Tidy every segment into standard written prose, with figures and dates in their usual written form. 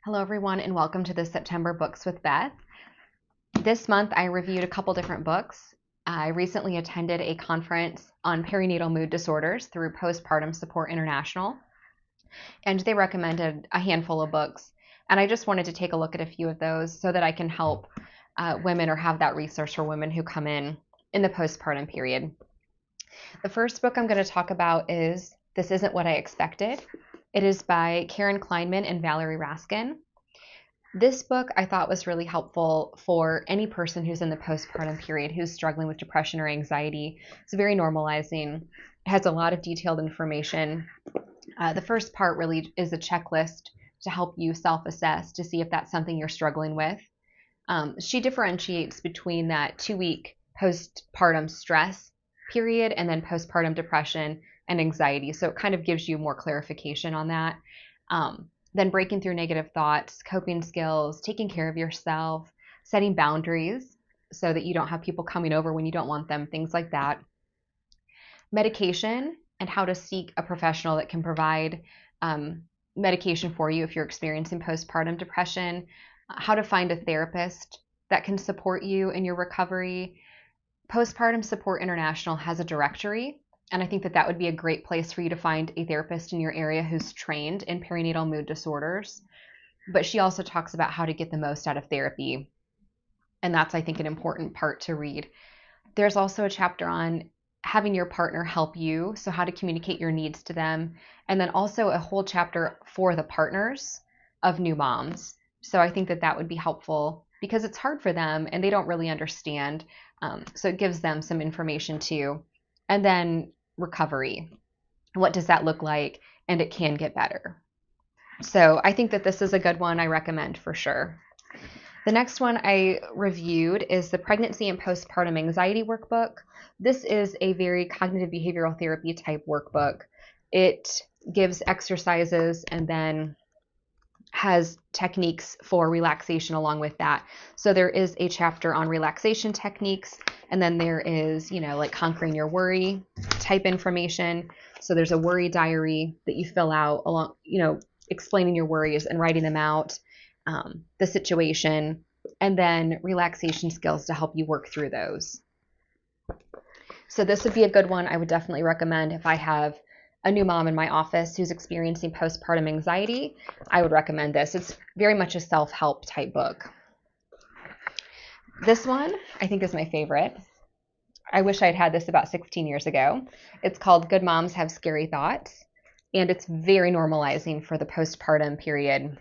Hello, everyone, and welcome to the September Books with Beth. This month, I reviewed a couple different books. I recently attended a conference on perinatal mood disorders through Postpartum Support International, and they recommended a handful of books. And I just wanted to take a look at a few of those so that I can help women or have that resource for women who come in the postpartum period. The first book I'm going to talk about is This Isn't What I Expected. It is by Karen Kleinman and Valerie Raskin. This book I thought was really helpful for any person who's in the postpartum period who's struggling with depression or anxiety. It's very normalizing. It has a lot of detailed information. The first part really is a checklist to help you self-assess to see if that's something you're struggling with. She differentiates between that 2-week postpartum stress period and then postpartum depression and anxiety. So it kind of gives you more clarification on that. Then breaking through negative thoughts, coping skills, taking care of yourself, setting boundaries so that you don't have people coming over when you don't want them, things like that. Medication and how to seek a professional that can provide medication for you if you're experiencing postpartum depression, how to find a therapist that can support you in your recovery. Postpartum Support International has a directory, and I think that would be a great place for you to find a therapist in your area who's trained in perinatal mood disorders. But she also talks about how to get the most out of therapy, and that's, I think, an important part to read. There's also a chapter on having your partner help you, so how to communicate your needs to them, and then also a whole chapter for the partners of new moms. So I think that would be helpful because it's hard for them and they don't really understand. So it gives them some information too. And then recovery. What does that look like? And it can get better. So I think that this is a good one. I recommend for sure. The next one I reviewed is the Pregnancy and Postpartum Anxiety Workbook. This is a very cognitive behavioral therapy type workbook. It gives exercises and then has techniques for relaxation along with that. So there is a chapter on relaxation techniques, and then there is, like conquering your worry type information. So there's a worry diary that you fill out along, explaining your worries and writing them out, the situation, and then relaxation skills to help you work through those. So this would be a good one. I would definitely recommend if I have a new mom in my office who's experiencing postpartum anxiety. I would recommend this. It's very much a self-help type book. This one I think is my favorite. I wish I'd had this about 16 years ago. It's called Good Moms Have Scary Thoughts, and it's very normalizing for the postpartum period.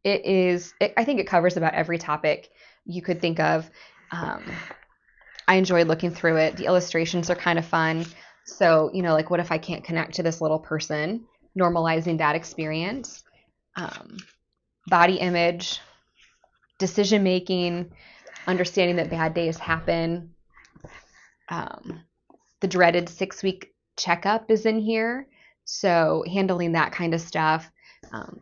I think it covers about every topic you could think of. I enjoyed looking through it. The illustrations are kind of fun. So, like what if I can't connect to this little person? Normalizing that experience. Body image, decision making, understanding that bad days happen. The dreaded 6-week checkup is in here. So handling that kind of stuff.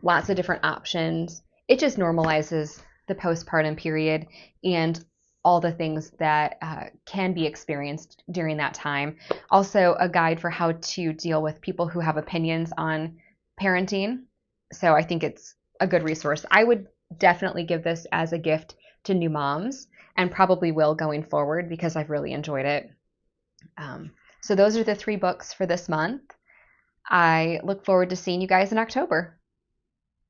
Lots of different options. It just normalizes the postpartum period and all the things that can be experienced during that time. Also, a guide for how to deal with people who have opinions on parenting. So I think it's a good resource. I would definitely give this as a gift to new moms and probably will going forward because I've really enjoyed it. So those are the 3 books for this month. I look forward to seeing you guys in October.